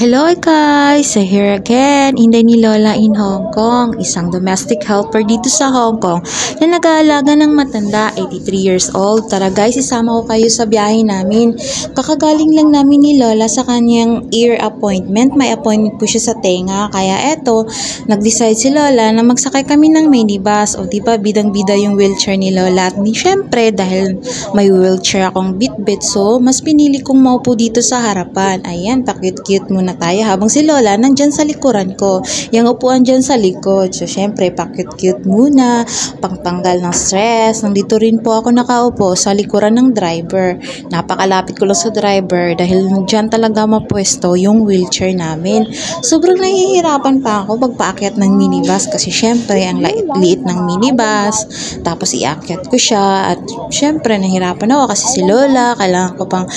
Hello guys! So here again, Inday ni Lola in Hong Kong, isang domestic helper dito sa Hong Kong na nag-aalaga ng matanda, 83 years old. Tara guys, isama ko kayo sa biyahe namin. Kakagaling lang namin ni Lola sa kanyang ear appointment. May appointment po siya sa tenga. Kaya eto, nag-decide si Lola na magsakay kami ng minibus. O diba, bidang-bida yung wheelchair ni Lola. At syempre, dahil may wheelchair akong bit-bit, so mas pinili kong maupo dito sa harapan. Ayan, pa-cute-cute muna tayo habang si Lola nandyan sa likuran ko. Yung upuan dyan sa likod. So, syempre, pa-cute-cute muna. Pangtanggal ng stress. Nandito rin po ako nakaupo sa likuran ng driver. Napakalapit ko lang sa driver dahil dyan talaga mapwesto yung wheelchair namin. Sobrang nahihirapan pa ako pagpaakyat ng minibus kasi syempre, ang liit ng minibus. Tapos, iakyat ko siya at syempre, nahirapan ako kasi si Lola, kailangan ko pang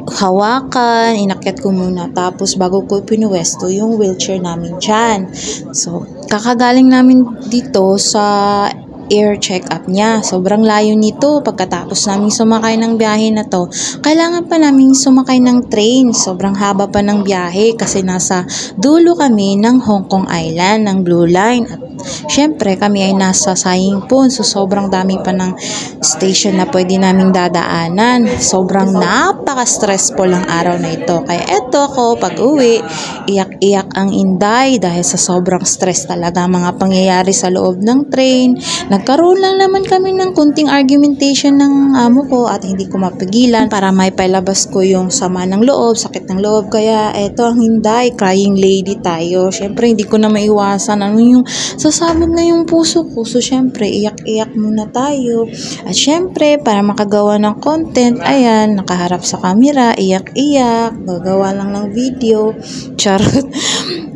hawakan, inakyat ko muna tapos bago ko pinuwesto yung wheelchair namin dyan. So, kakagaling namin dito sa air check-up niya. Sobrang layo nito. Pagkatapos namin sumakay ng biyahe na to, kailangan pa namin sumakay ng train. Sobrang haba pa ng biyahe kasi nasa dulo kami ng Hong Kong Island, ng Blue Line. At syempre, kami ay nasa Saying Pun. So, sobrang dami pa ng station na pwede naming dadaanan. Sobrang napaka-stressful ang araw na ito. Kaya eto ako, pag uwi, iyak-iyak ang Inday dahil sa sobrang stress talaga mga pangyayari sa loob ng train. Nagkaroon lang naman kami ng kunting argumentation ng amo ko at hindi ko mapigilan para may pailabas ko yung sama ng loob, sakit ng loob. Kaya eto ang Inday, crying lady tayo. Syempre, hindi ko na maiwasan ano yung sasabog na yung puso ko. So, syempre, iyak-iyak muna tayo. At syempre, para makagawa ng content, ayan, nakaharap sa camera, iyak-iyak, gagawa lang ng video. Charot.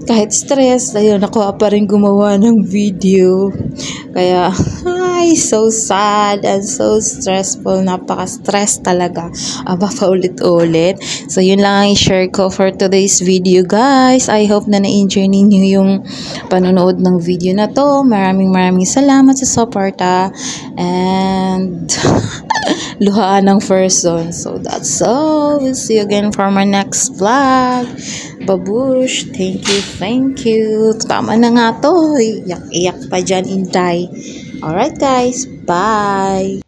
Kahit stress, ayun, ako pa rin gumawa ng video. Kaya, ay, so sad and so stressful. Napaka-stress talaga. Aba, paulit-ulit. So, yun lang ang i-share ko for today's video, guys. I hope na na-enjoy ninyo yung panonood ng video na to. Maraming salamat sa suporta. And luhaan ng person. So, that's all. We'll see you again for my next vlog. Babush. Thank you. Tama na nga to. Iyak-iyak pa dyan, Inday. Alright, guys. Bye.